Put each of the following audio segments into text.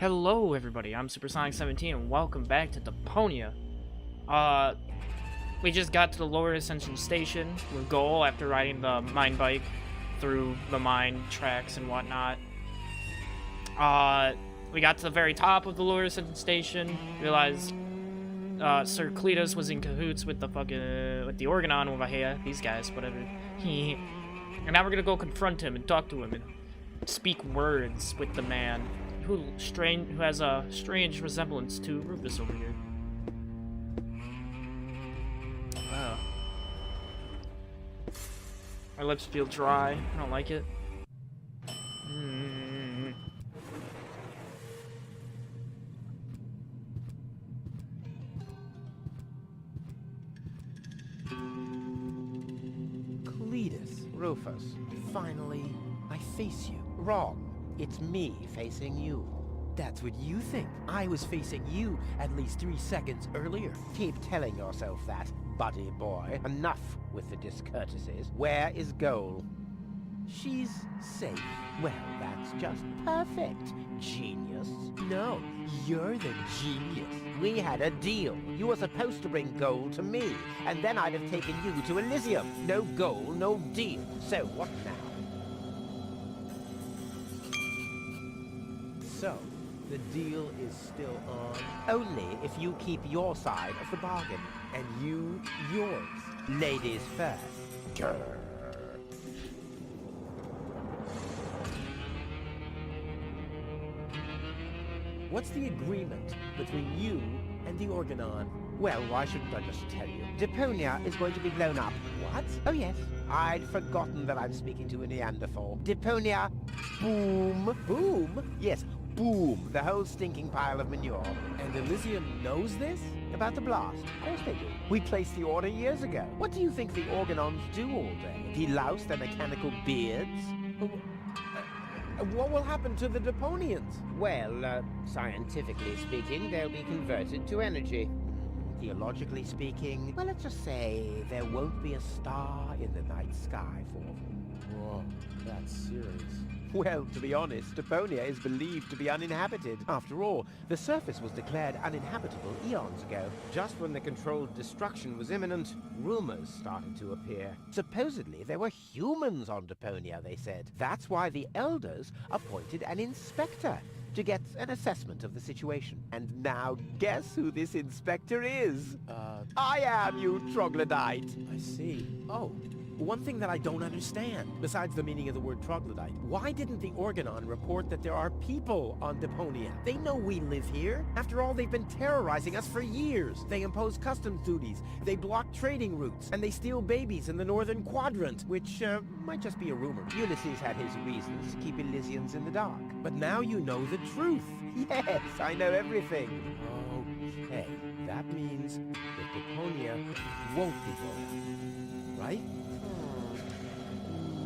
Hello everybody, I'm Supersonic17 and welcome back to Deponia. We just got to the lower ascension station with Goal after riding the mine bike through the mine tracks and whatnot. We got to the very top of the lower ascension station, realized Sir Cletus was in cahoots with the Organon over here, these guys, whatever. And now we're gonna go confront him and talk to him and speak words with the man who has a strange resemblance to Rufus over here. Wow. My lips feel dry. I don't like it. Cletus, Rufus, finally, I face you. Wrong. It's me facing you. That's what you think. I was facing you at least 3 seconds earlier. Keep telling yourself that, buddy boy. Enough with the discourtesies. Where is Goal? She's safe. Well, that's just perfect. Genius. No, you're the genius. We had a deal. You were supposed to bring Goal to me, and then I'd have taken you to Elysium. No Goal, no deal. So what now? So, the deal is still on? Only if you keep your side of the bargain, and you yours. Ladies first. Grr. What's the agreement between you and the Organon? Well, why shouldn't I just tell you? Deponia is going to be blown up. What? Oh yes. I'd forgotten that I'm speaking to a Neanderthal. Deponia, boom. Boom? Yes, boom. The whole stinking pile of manure. And Elysium knows this? About the blast? Of course they do. We placed the order years ago. What do you think the Organons do all day? Delouse their mechanical beards? What will happen to the Deponians? Well, scientifically speaking, they'll be converted to energy. Theologically speaking, well, let's just say there won't be a star in the night sky for them. Whoa, that's serious. Well, to be honest, Deponia is believed to be uninhabited. After all, the surface was declared uninhabitable eons ago. Just when the controlled destruction was imminent, rumors started to appear. Supposedly, there were humans on Deponia, they said. That's why the Elders appointed an inspector to get an assessment of the situation. And now, guess who this inspector is? I am, you troglodyte! I see. Oh. One thing that I don't understand, besides the meaning of the word troglodyte, why didn't the Organon report that there are people on Deponia? They know we live here. After all, they've been terrorizing us for years. They impose customs duties, they block trading routes, and they steal babies in the northern quadrant, which might just be a rumor. Ulysses had his reasons to keep Elysians in the dark. But now you know the truth. Yes, I know everything. Okay, that means that Deponia won't be blown up, right?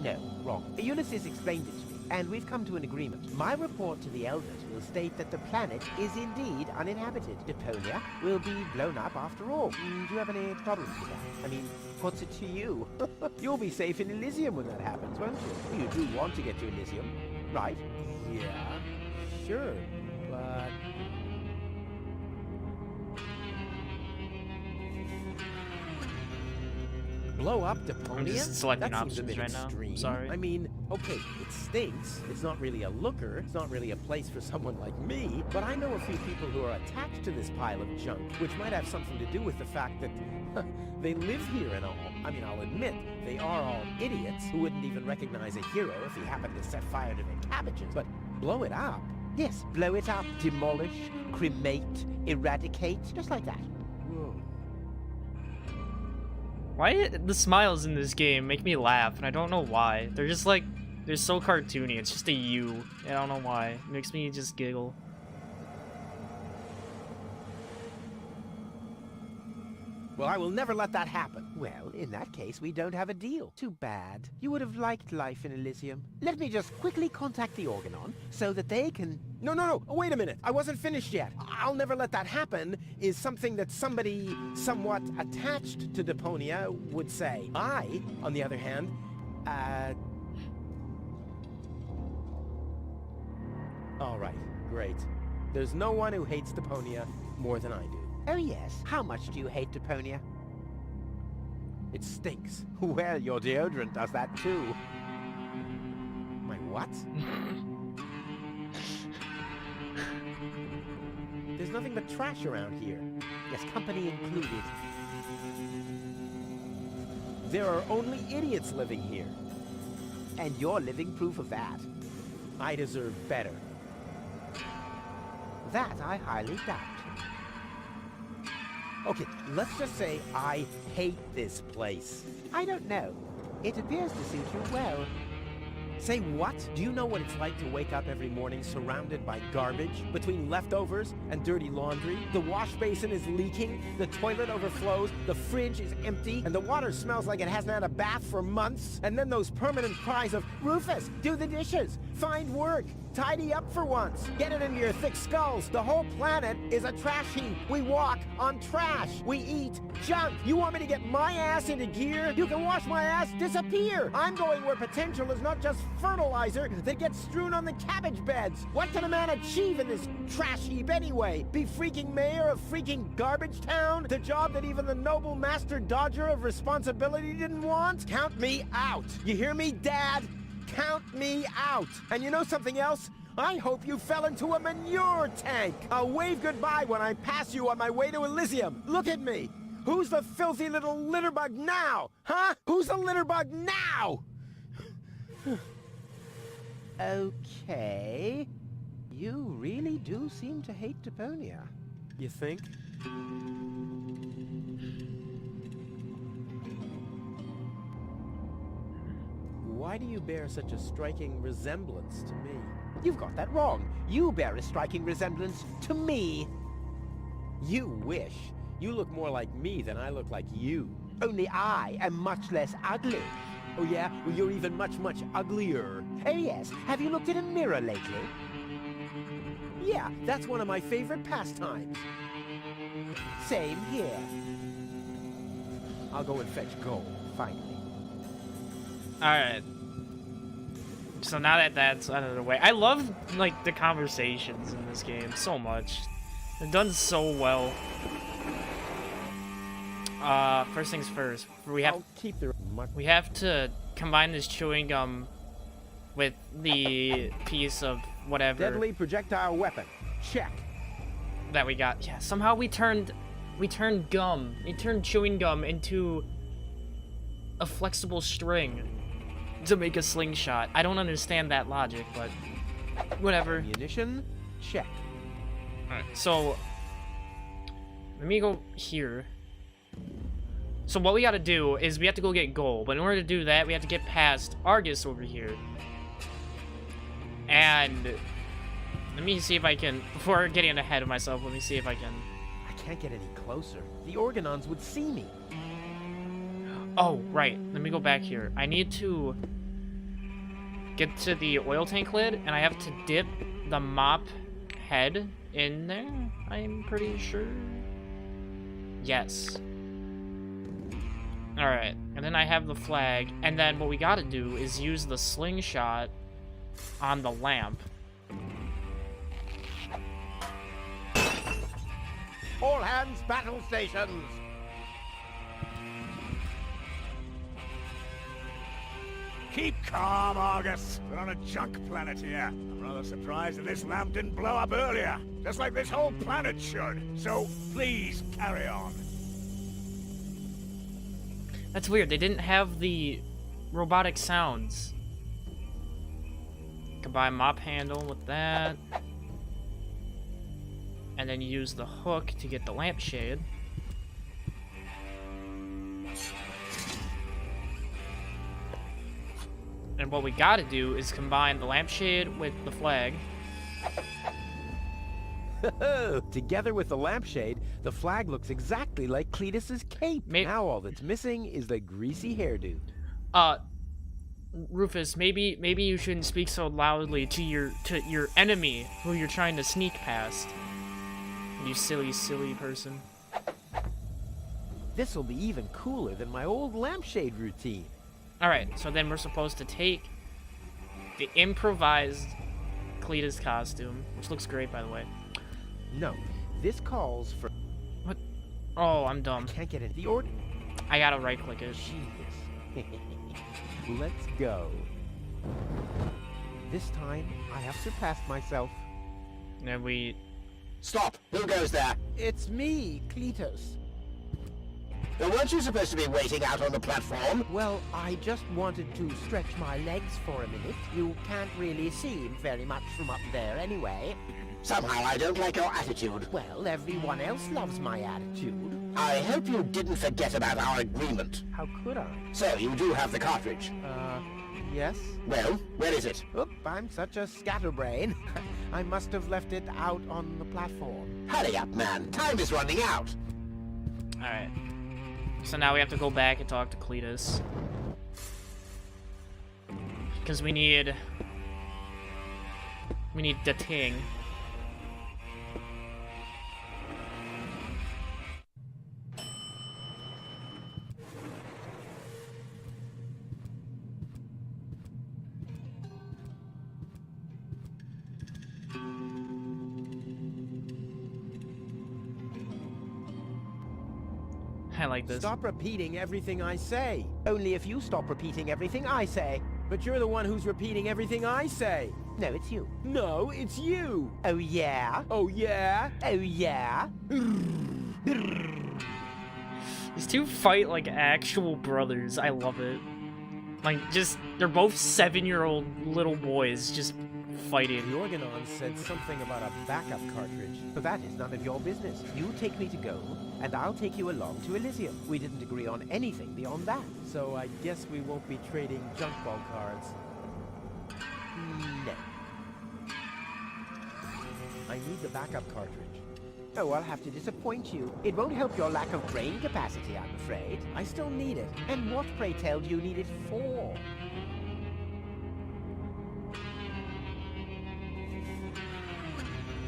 No, wrong. Ulysses explained it to me, and we've come to an agreement. My report to the Elders will state that the planet is indeed uninhabited. Deponia will be blown up after all. Do you have any problems with that? I mean, what's it to you? You'll be safe in Elysium when that happens, won't you? You do want to get to Elysium, right? Yeah, sure, but... Blow up Deponia? I'm just selecting that seems a options bit right now. extreme. Sorry. I mean, okay, it stinks. It's not really a looker. It's not really a place for someone like me. But I know a few people who are attached to this pile of junk, which might have something to do with the fact that they live here and all. I mean, I'll admit, they are all idiots who wouldn't even recognize a hero if he happened to set fire to their cabbages. But blow it up? Yes, blow it up, demolish, cremate, eradicate, just like that. Whoa. Why the smiles in this game make me laugh, and I don't know why. They're just like, they're so cartoony. It's just a U. I don't know why. It makes me just giggle. Well, I will never let that happen. Well, in that case, we don't have a deal. Too bad. You would have liked life in Elysium. Let me just quickly contact the Organon so that they can... No, wait a minute. I wasn't finished yet. I'll never let that happen is something that somebody somewhat attached to Deponia would say. I, on the other hand, all right, great. There's no one who hates Deponia more than I do. Oh yes, how much do you hate Deponia? It stinks. Well, your deodorant does that too. My what? There's nothing but trash around here. Yes, company included. There are only idiots living here. And you're living proof of that. I deserve better. That I highly doubt. Okay, let's just say I hate this place. I don't know. It appears to suit you well. Say what? Do you know what it's like to wake up every morning surrounded by garbage? Between leftovers and dirty laundry? The wash basin is leaking, the toilet overflows, the fridge is empty, and the water smells like it hasn't had a bath for months. And then those permanent cries of, Rufus, do the dishes, find work, tidy up for once, get it into your thick skulls. The whole planet is a trash heap. We walk on trash. We eat junk. You want me to get my ass into gear? You can watch my ass disappear. I'm going where potential is not just fertilizer that gets strewn on the cabbage beds. What can a man achieve in this trash heap anyway? Be freaking mayor of freaking garbage town? The job that even the noble master dodger of responsibility didn't want? Count me out. You hear me, Dad? Count me out. And you know something else? I hope you fell into a manure tank. I'll wave goodbye when I pass you on my way to Elysium. Look at me. Who's the filthy little litterbug now? Huh? Who's the litterbug now? Okay. You really do seem to hate Deponia. You think? Why do you bear such a striking resemblance to me? You've got that wrong. You bear a striking resemblance to me. You wish. You look more like me than I look like you. Only I am much less ugly. Oh yeah? Well, you're even much, much uglier. Oh yes, have you looked in a mirror lately? Yeah, that's one of my favorite pastimes. Same here. I'll go and fetch gold, finally. Alright. So now that that's out of the way, I love, like, the conversations in this game so much. They're done so well. First things first, we have to combine this chewing gum with the piece of whatever Deadly projectile weapon. Check. that we got. Yeah, somehow we turned chewing gum into a flexible string to make a slingshot. I don't understand that logic, but whatever. Ammunition. Check. Alright, so let me go here. So what we gotta do is we have to go get gold, but in order to do that, we have to get past Argus over here. And let me see if I can, before getting ahead of myself, let me see if I can. I can't get any closer. The Organons would see me. Oh, right. Let me go back here. I need to get to the oil tank lid, and I have to dip the mop head in there, I'm pretty sure. Yes. Alright, and then I have the flag, and then what we gotta do is use the slingshot on the lamp. All hands, battle stations! Keep calm, Argus. We're on a junk planet here. I'm rather surprised that this lamp didn't blow up earlier, just like this whole planet should. So, please, carry on. That's weird, they didn't have the robotic sounds. Combine mop handle with that. And then use the hook to get the lampshade. And what we gotta do is combine the lampshade with the flag. Together with the lampshade, the flag looks exactly like Cletus's cape. Now all that's missing is the greasy hairdo. Rufus, maybe you shouldn't speak so loudly to your enemy who you're trying to sneak past. You silly person. This'll be even cooler than my old lampshade routine. Alright, so then we're supposed to take the improvised Cletus costume, which looks great, by the way. No, this calls for... What? Oh, I'm dumb. Can't get it. The order... I gotta right-click it. Genius. Let's go. This time, I have surpassed myself. And then we... Stop! Who goes there? It's me, Cletus. Now, weren't you supposed to be waiting out on the platform? Well, I just wanted to stretch my legs for a minute. You can't really see very much from up there anyway. Somehow I don't like your attitude. Well, everyone else loves my attitude. I hope you didn't forget about our agreement. How could I? So, you do have the cartridge. Yes? Well, where is it? Oop, I'm such a scatterbrain. I must have left it out on the platform. Hurry up, man. Time is running out. Alright. So now we have to go back and talk to Cletus. Because we need the ting. I like this. Stop repeating everything I say. Only if you stop repeating everything I say. But you're the one who's repeating everything I say. No, it's you. No, it's you. Oh, yeah? Oh, yeah? Oh, yeah? These two fight like actual brothers. I love it. Like, just, they're both 7-year-old little boys just fighting. The Organon said something about a backup cartridge. But that is none of your business. You take me to go, and I'll take you along to Elysium. We didn't agree on anything beyond that. So I guess we won't be trading junk ball cards. No. I need the backup cartridge. Oh, I'll have to disappoint you. It won't help your lack of brain capacity, I'm afraid. I still need it. And what, pray tell, do you need it for?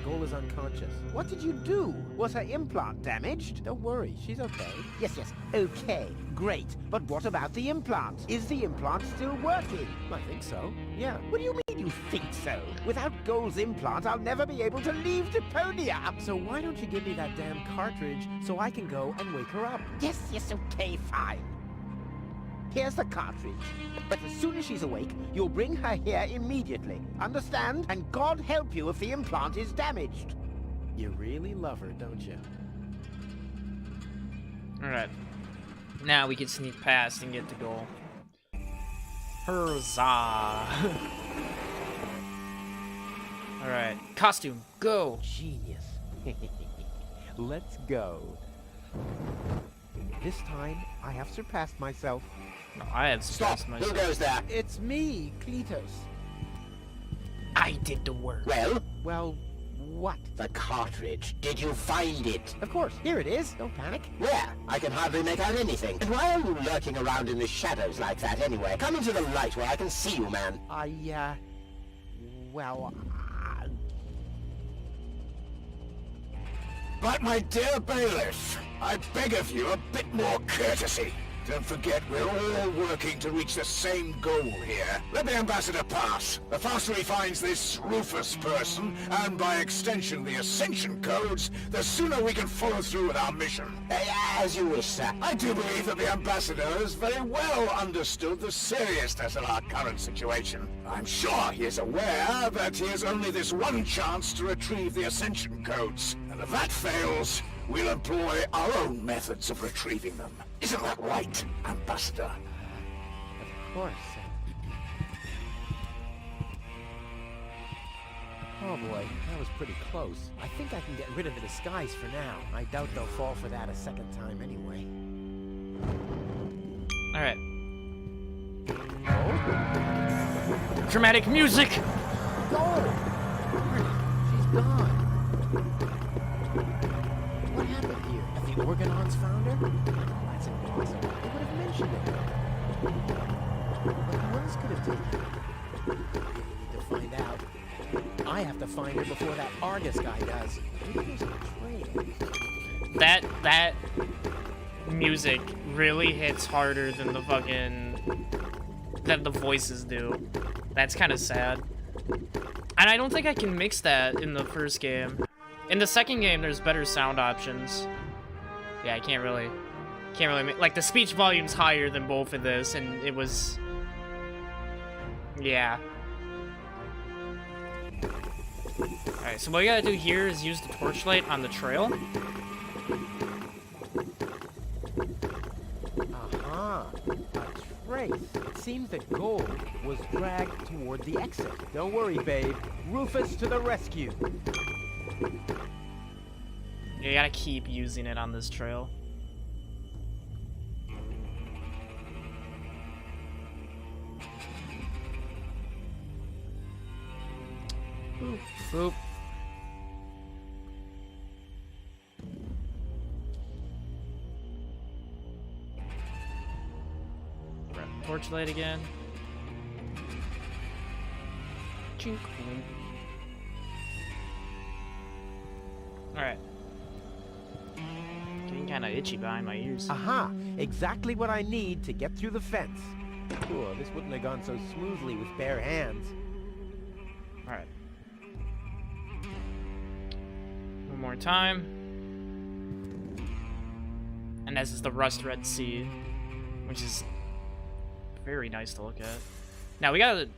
Goal is unconscious. What did you do? Was her implant damaged? Don't worry, she's okay. Yes, okay, great. But what about the implant? Is the implant still working? I think so. Yeah. What do you mean you think so? Without Gold's implant, I'll never be able to leave Deponia. So why don't you give me that damn cartridge so I can go and wake her up? Yes, okay, fine. Here's the cartridge. But as soon as she's awake, you'll bring her here immediately. Understand? And God help you if the implant is damaged. You really love her, don't you? Alright. Now we can sneak past and get to goal. Huzzah! Alright. Costume, go! Genius. Let's go. This time, I have surpassed myself. No, I have Stop! surpassed Who myself. goes there? It's me, Cletus. I did the work. Well, what? The cartridge. Did you find it? Of course, here it is. Don't panic. Where? I can hardly make out anything. And why are you lurking around in the shadows like that anyway? Come into the light where I can see you, man. Well, But my dear bailiff, I beg of you a bit more courtesy. Don't forget, we're all working to reach the same goal here. Let the ambassador pass. The faster he finds this Rufus person, and by extension the Ascension codes, the sooner we can follow through with our mission. As you wish, sir. I do believe that the ambassador has very well understood the seriousness of our current situation. I'm sure he is aware that he has only this one chance to retrieve the Ascension codes. And if that fails, we'll employ our own methods of retrieving them. Isn't that right, Ambassador? of course. Oh boy, that was pretty close. I think I can get rid of the disguise for now. I doubt they'll fall for that a second time anyway. Alright. Dramatic music! Go! She's gone. What happened here? Have the Organons found her? Oh, that's impossible. They would have mentioned it. But who else could have taken her? We need to find out. I have to find her before that Argus guy does. Maybe there's a trail. That music really hits harder than the voices do. That's kind of sad. And I don't think I can mix that in the first game. In the second game, there's better sound options. Yeah, I can't really like, the speech volume's higher than both of this, and it was, yeah. Alright, so what we gotta do here is use the torchlight on the trail. Aha, a trace. It seems that gold was dragged toward the exit. Don't worry, babe. Rufus to the rescue. You gotta keep using it on this trail. Boop, boop. Grab the torchlight again. Chink. Alright. Getting kinda itchy behind my ears. Aha, exactly what I need to get through the fence. Sure, this wouldn't have gone so smoothly with bare hands. Alright. One more time. And this is the Rust Red Sea, which is very nice to look at. Now we gotta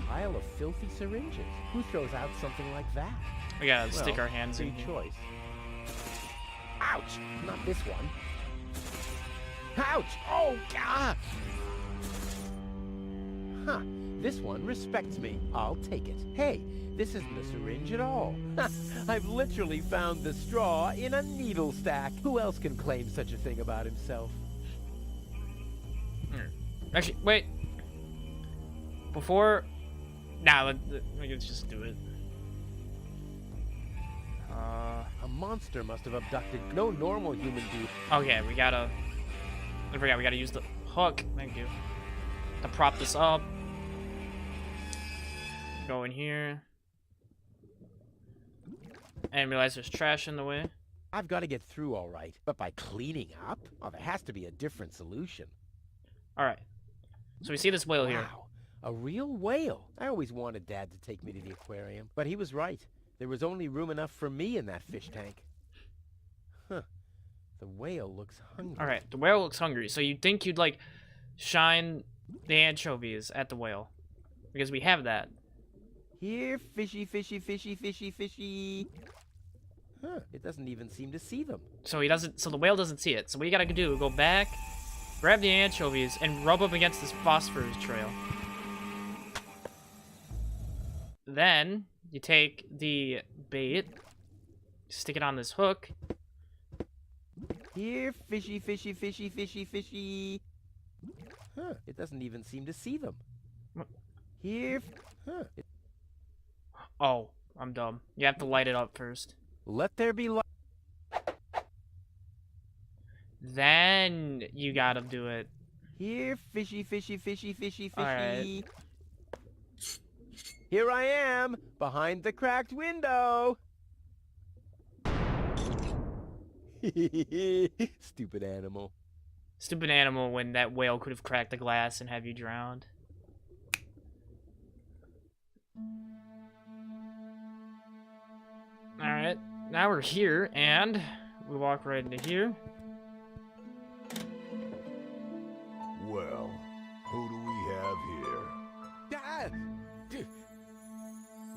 pile of filthy syringes. Who throws out something like that? stick our hands in free here. choice. Ouch! Not this one. Ouch! Oh, God! Huh. This one respects me. I'll take it. Hey, this isn't a syringe at all. I've literally found the straw in a needle stack. Who else can claim such a thing about himself? Actually, wait. Before... Nah, let's just do it. A monster must have abducted no normal human being. Okay, we gotta... I forgot, we gotta use the hook. Thank you. To prop this up. Go in here. And realize there's trash in the way. I've got to get through all right, but by cleaning up? Oh, there has to be a different solution. Alright. So we see this whale here. Wow, a real whale. I always wanted Dad to take me to the aquarium, but he was right. There was only room enough for me in that fish tank. Huh. The whale looks hungry. Alright, the whale looks hungry. So you'd think you'd, like, shine the anchovies at the whale. Because we have that. Here, fishy, fishy, fishy, fishy, fishy. Huh, it doesn't even seem to see them. So the whale doesn't see it. So what you gotta do, go back, grab the anchovies, and rub up against this phosphorus trail. Then, you take the bait, stick it on this hook. Here, fishy, fishy, fishy, fishy, fishy. Huh, it doesn't even seem to see them. Here, huh. Oh, I'm dumb. You have to light it up first. Let there be light. Then you gotta do it. Here, fishy, fishy, fishy, fishy, fishy. All right. Here I am, behind the cracked window. Stupid animal. Stupid animal when that whale could have cracked the glass and have you drowned. Alright, now we're here, and we walk right into here. Well, who do we have here?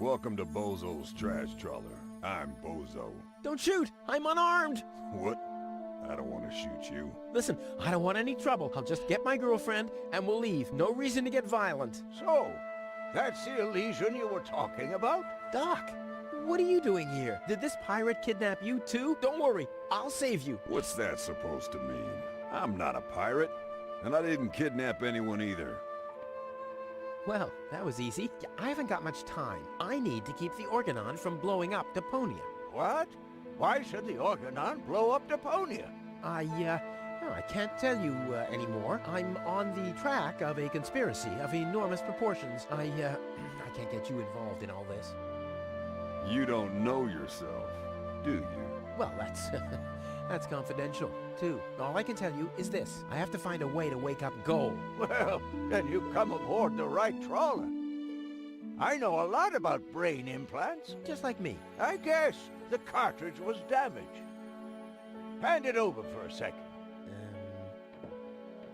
Welcome to Bozo's Trash Trawler. I'm Bozo. Don't shoot! I'm unarmed! What? I don't want to shoot you. Listen, I don't want any trouble. I'll just get my girlfriend, and we'll leave. No reason to get violent. So, that's the illusion you were talking about? Doc, what are you doing here? Did this pirate kidnap you too? Don't worry, I'll save you. What's that supposed to mean? I'm not a pirate, and I didn't kidnap anyone either. Well, that was easy. I haven't got much time. I need to keep the Organon from blowing up Deponia. What? Why should the Organon blow up Deponia? No, I can't tell you anymore. I'm on the track of a conspiracy of enormous proportions. I can't get you involved in all this. You don't know yourself, do you? Well, that's confidential, too. All I can tell you is this. I have to find a way to wake up Goal. Well, then you've come aboard the right trawler. I know a lot about brain implants. Just like me. I guess the cartridge was damaged. Hand it over for a second.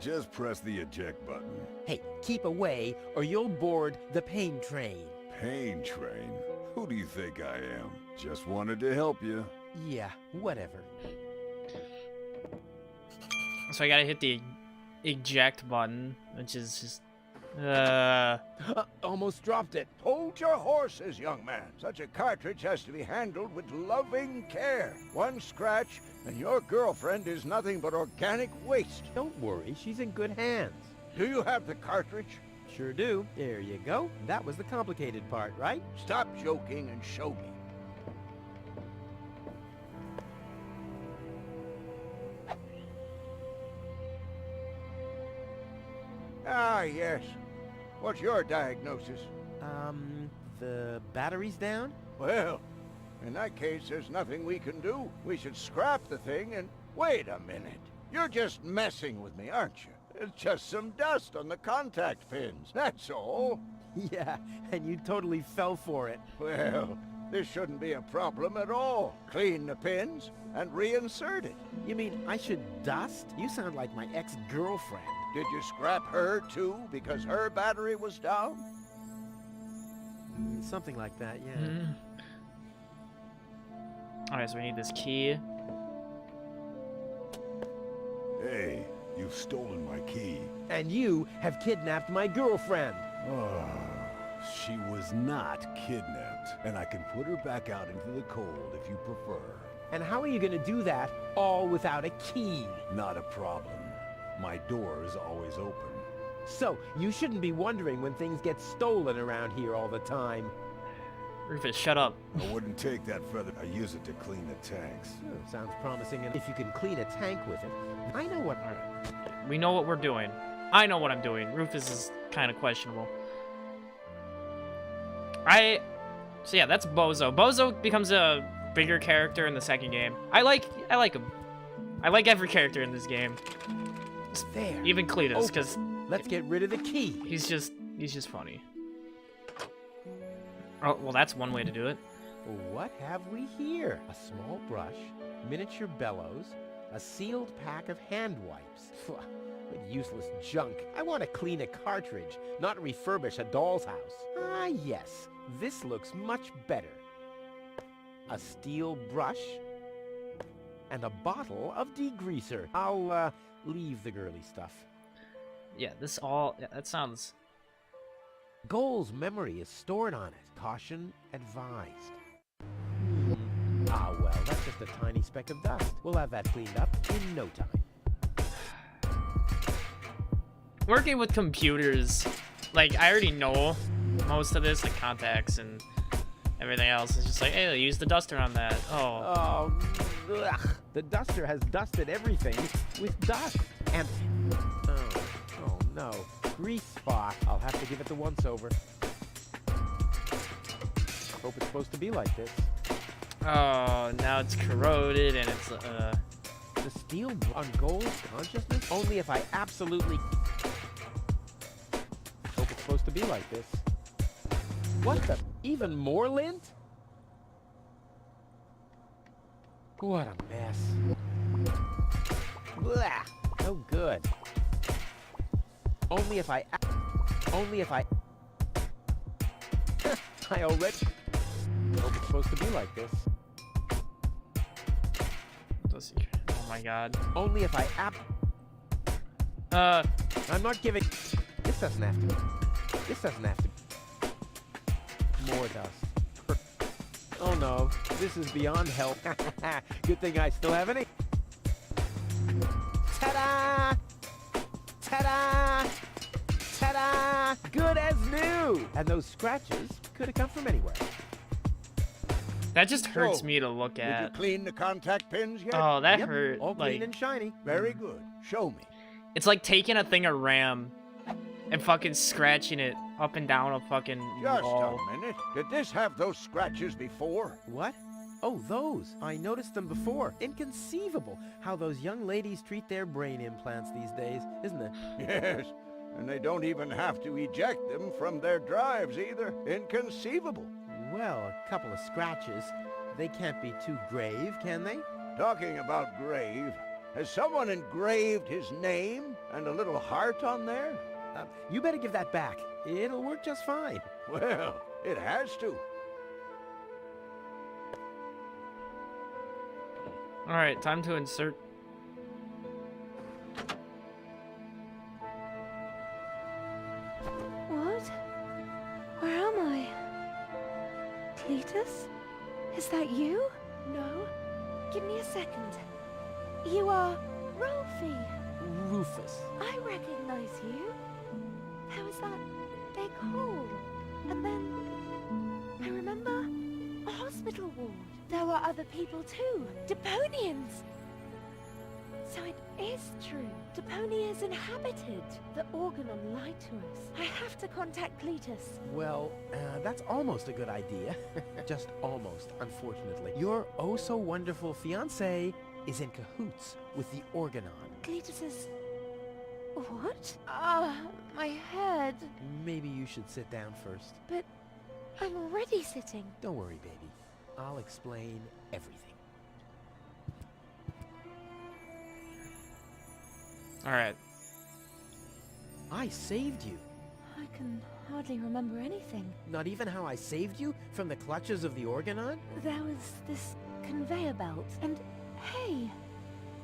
Just press the eject button. Hey, keep away or you'll board the pain train. Pain train? Who do you think I am? Just wanted to help you. Yeah, whatever. So I gotta hit the eject button, which is just... Almost dropped it. Hold your horses, young man. Such a cartridge has to be handled with loving care. One scratch, and your girlfriend is nothing but organic waste. Don't worry, she's in good hands. Do you have the cartridge? Sure do. There you go. That was the complicated part, right? Stop joking and show me. Ah, yes. What's your diagnosis? The battery's down? Well, in that case, there's nothing we can do. We should scrap the thing and... Wait a minute. You're just messing with me, aren't you? It's just some dust on the contact pins, that's all. Yeah, and you totally fell for it. Well, this shouldn't be a problem at all. Clean the pins and reinsert it. You mean I should dust? You sound like my ex-girlfriend. Did you scrap her, too, because her battery was down? Something like that, yeah. Alright, so we need this key. Hey, you've stolen my key. And you have kidnapped my girlfriend. Oh, she was not kidnapped, and I can put her back out into the cold if you prefer. And how are you going to do that all without a key? Not a problem. My door is always open. So, you shouldn't be wondering when things get stolen around here all the time. Rufus, shut up. I wouldn't take that feather. I use it to clean the tanks. Sounds promising. And if you can clean a tank with it, I know what... Alright. We know what we're doing. I know what I'm doing. Rufus is kind of questionable. So yeah, that's Bozo. Bozo becomes a bigger character in the second game. I like him. I like every character in this game. There. Even Cletus, because Let's get rid of the key. he's just funny. Oh, well, that's one way to do it. What have we here? A small brush, miniature bellows, a sealed pack of hand wipes. What useless junk. I want to clean a cartridge, not refurbish a doll's house. Ah, yes. This looks much better. A steel brush and a bottle of degreaser. I'll, leave the girly stuff. Yeah, that sounds... Goal's memory is stored on it. Caution advised. Ah, well, that's just a tiny speck of dust. We'll have that cleaned up in no time. Working with computers, like, I already know most of this, like contacts and everything else. It's just like, hey, use the duster on that. Oh. Oh, ugh. The duster has dusted everything with dust. And, oh no, grease spot. I'll have to give it the once-over. Hope it's supposed to be like this. Oh, now it's corroded and it's, The steel on Goal's consciousness? Only if I absolutely... Hope it's supposed to be like this. What the... Even more lint? What a mess. Blah! No good. Only if I... I already... Hope it's supposed to be like this. oh my god. Only if I I'm not giving... This doesn't have to... This doesn't have to... More dust. Oh no, this is beyond help. Good thing I still have any. Ta-da! Ta-da! Ta-da! Good as new! And those scratches could have come from anywhere. That just hurts So, me to look Did you at. clean the contact pins yet? Oh, that Yep, hurt. all clean Like, and shiny. Very good. Show me. it's like taking a thing of RAM and fucking scratching it up and down a fucking Just wall. a minute. Did this have those scratches before? What? Oh, those. I noticed them before. Inconceivable how those young ladies treat their brain implants these days, isn't it? Yes. And they don't even have to eject them from their drives either. Inconceivable. Well, a couple of scratches. They can't be too grave, can they? Talking about grave, has someone engraved his name and a little heart on there? You better give that back. It'll work just fine. Well, it has to. Alright, time to insert. What? Where am I? Cletus? Is that you? No. Give me a second. You are Rolfie. Rufus. I recognize you. There was that big hole. And then I remember a hospital ward. There were other people too. Deponians. So it is true. Deponia is inhabited. The Organon lied to us. I have to contact Cletus. Well, that's almost a good idea. Just almost, unfortunately. Your oh-so-wonderful fiancé is in cahoots with the Organon. Cletus is... What? Ah, my head. Maybe you should sit down first. But I'm already sitting. Don't worry, baby. I'll explain everything. Alright. I saved you. I can hardly remember anything. Not even how I saved you from the clutches of the Organon? There was this conveyor belt, and hey,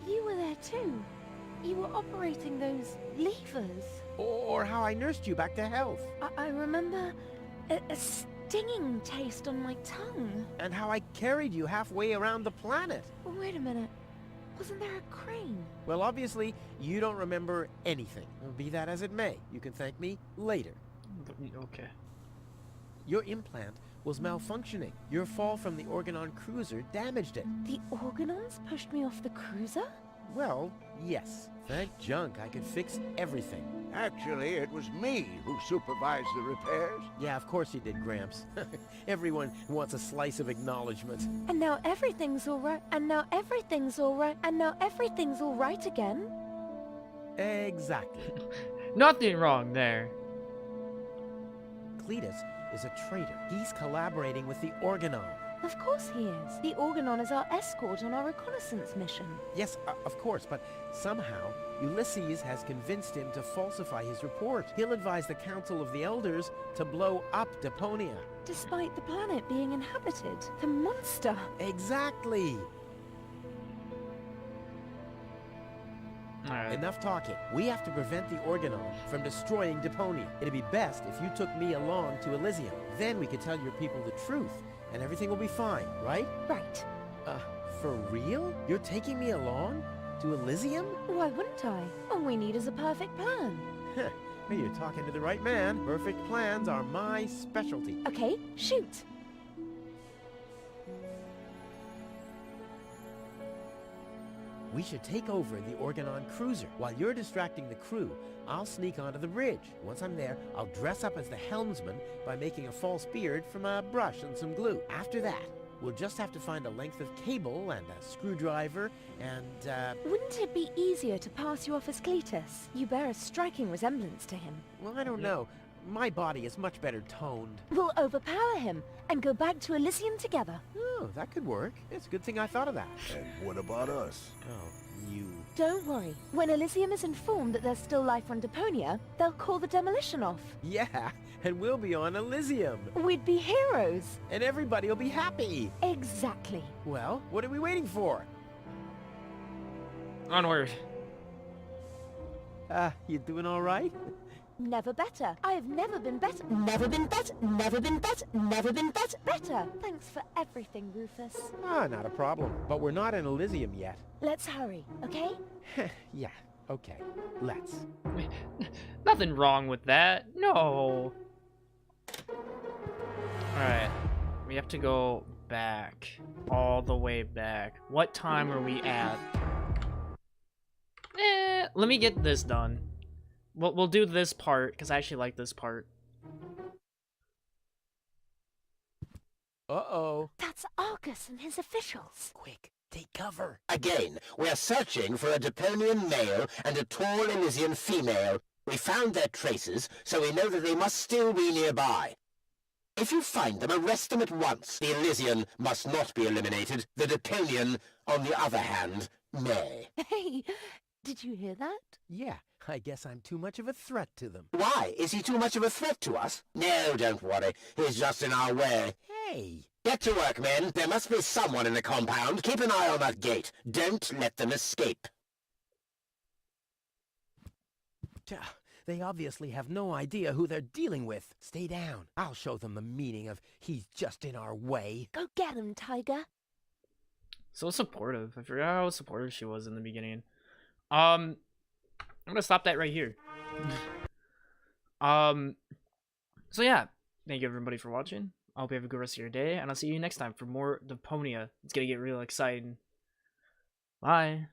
you were there too. You were operating those levers. Or how I nursed you back to health. I remember a stinging taste on my tongue. And how I carried you halfway around the planet. Wait a minute. Wasn't there a crane? Well, obviously, you don't remember anything. Be that as it may, you can thank me later. Okay. Your implant was malfunctioning. Your fall from the Organon cruiser damaged it. The Organons pushed me off the cruiser? Well, yes. Thank junk I could fix everything. Actually, it was me who supervised the repairs. Yeah, of course you did, Gramps. Everyone wants a slice of acknowledgement. And now everything's alright, and now everything's alright, and now everything's alright again? Exactly. Nothing wrong there. Cletus is a traitor. He's collaborating with the Organon. Of course he is. The Organon is our escort on our reconnaissance mission. Yes, of course, but somehow Ulysses has convinced him to falsify his report. He'll advise the Council of the Elders to blow up Deponia. Despite the planet being inhabited. The monster. Exactly. Alright. Enough talking. We have to prevent the Organon from destroying Deponia. It'd be best if you took me along to Elysium. Then we could tell your people the truth, and everything will be fine, right? Right. For real? You're taking me along? To Elysium? Why wouldn't I? All we need is a perfect plan. Well, you're talking to the right man. Perfect plans are my specialty. Okay, shoot. We should take over the Organon cruiser. While you're distracting the crew, I'll sneak onto the bridge. Once I'm there, I'll dress up as the helmsman by making a false beard from a brush and some glue. After that, we'll just have to find a length of cable and a screwdriver and, Wouldn't it be easier to pass you off as Cletus? You bear a striking resemblance to him. well, I don't know. My body is much better toned. We'll overpower him and go back to Elysium together. Oh, that could work. It's a good thing I thought of that. And what about us? Oh, you... Don't worry. When Elysium is informed that there's still life on Deponia, they'll call the demolition off. Yeah, and we'll be on Elysium. We'd be heroes. And everybody will be happy. Exactly. Well, what are we waiting for? Onward. You doing all right? Never better. I have never been better. Never been better. Never been better. Never been better. Better. Thanks for everything, Rufus. Not a problem. But we're not in Elysium yet. Let's hurry, okay? Yeah, okay. Let's. Nothing wrong with that. No. Alright. We have to go back. All the way back. What time are we at? Let me get this done. We'll do this part, because I actually like this part. Uh-oh. That's Argus and his officials. Quick, take cover. Again, we're searching for a Deponian male and a tall Elysian female. We found their traces, so we know that they must still be nearby. If you find them, arrest them at once. The Elysian must not be eliminated. The Deponian, on the other hand, may. Hey, did you hear that? Yeah, I guess I'm too much of a threat to them. Why? Is he too much of a threat to us? No, don't worry. He's just in our way. Hey! Get to work, men. There must be someone in the compound. Keep an eye on that gate. Don't let them escape. They obviously have no idea who they're dealing with. Stay down. I'll show them the meaning of he's just in our way. Go get him, Tiger. So supportive. I forgot how supportive she was in the beginning. I'm gonna stop that right here. So yeah, thank you everybody for watching. I hope you have a good rest of your day, and I'll see you next time for more Deponia. It's gonna get real exciting. Bye.